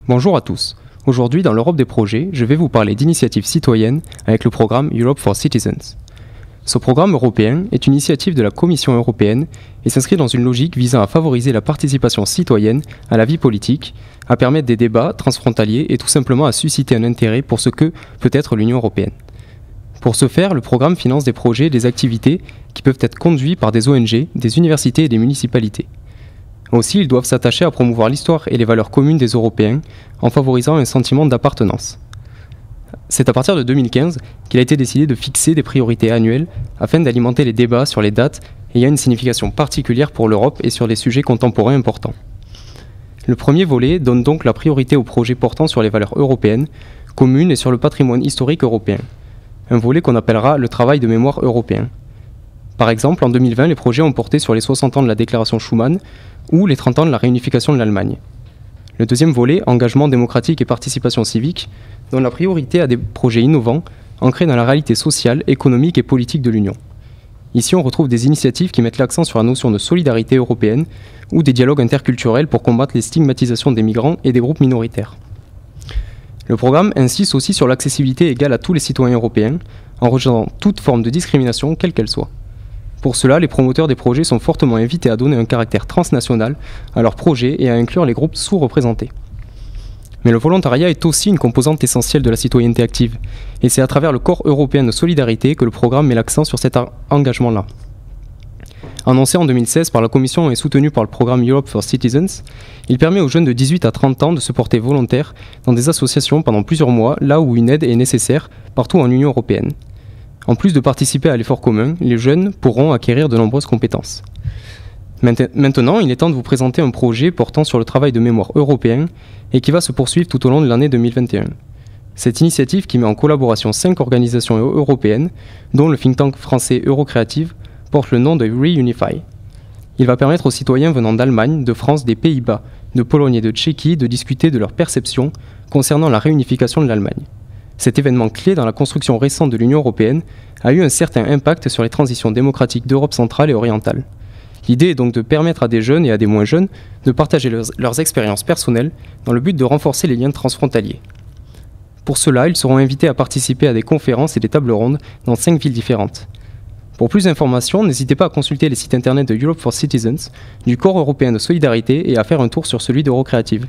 Bonjour à tous. Aujourd'hui, dans l'Europe des projets, je vais vous parler d'initiatives citoyennes avec le programme Europe for Citizens. Ce programme européen est une initiative de la Commission européenne et s'inscrit dans une logique visant à favoriser la participation citoyenne à la vie politique, à permettre des débats transfrontaliers et tout simplement à susciter un intérêt pour ce que peut être l'Union européenne. Pour ce faire, le programme finance des projets et des activités qui peuvent être conduits par des ONG, des universités et des municipalités. Aussi, ils doivent s'attacher à promouvoir l'histoire et les valeurs communes des Européens en favorisant un sentiment d'appartenance. C'est à partir de 2015 qu'il a été décidé de fixer des priorités annuelles afin d'alimenter les débats sur les dates ayant une signification particulière pour l'Europe et sur des sujets contemporains importants. Le premier volet donne donc la priorité aux projets portant sur les valeurs européennes, communes et sur le patrimoine historique européen. Un volet qu'on appellera le travail de mémoire européen. Par exemple, en 2020, les projets ont porté sur les 60 ans de la déclaration Schuman ou les 30 ans de la réunification de l'Allemagne. Le deuxième volet, engagement démocratique et participation civique, donne la priorité à des projets innovants, ancrés dans la réalité sociale, économique et politique de l'Union. Ici, on retrouve des initiatives qui mettent l'accent sur la notion de solidarité européenne ou des dialogues interculturels pour combattre les stigmatisations des migrants et des groupes minoritaires. Le programme insiste aussi sur l'accessibilité égale à tous les citoyens européens, en rejetant toute forme de discrimination, quelle qu'elle soit. Pour cela, les promoteurs des projets sont fortement invités à donner un caractère transnational à leurs projets et à inclure les groupes sous-représentés. Mais le volontariat est aussi une composante essentielle de la citoyenneté active, et c'est à travers le corps européen de solidarité que le programme met l'accent sur cet engagement-là. Annoncé en 2016 par la Commission et soutenu par le programme Europe for Citizens, il permet aux jeunes de 18 à 30 ans de se porter volontaires dans des associations pendant plusieurs mois, là où une aide est nécessaire, partout en Union européenne. En plus de participer à l'effort commun, les jeunes pourront acquérir de nombreuses compétences. Maintenant, il est temps de vous présenter un projet portant sur le travail de mémoire européen et qui va se poursuivre tout au long de l'année 2021. Cette initiative qui met en collaboration 5 organisations européennes, dont le think tank français Eurocreative, porte le nom de Reunify. Il va permettre aux citoyens venant d'Allemagne, de France, des Pays-Bas, de Pologne et de Tchéquie de discuter de leurs perceptions concernant la réunification de l'Allemagne. Cet événement clé dans la construction récente de l'Union européenne a eu un certain impact sur les transitions démocratiques d'Europe centrale et orientale. L'idée est donc de permettre à des jeunes et à des moins jeunes de partager leurs expériences personnelles dans le but de renforcer les liens transfrontaliers. Pour cela, ils seront invités à participer à des conférences et des tables rondes dans 5 villes différentes. Pour plus d'informations, n'hésitez pas à consulter les sites internet de Europe for Citizens, du Corps européen de solidarité et à faire un tour sur celui d'Eurocreative.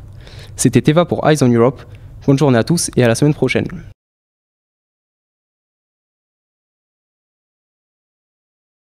C'était Eva pour Eyes on Europe. Bonne journée à tous et à la semaine prochaine.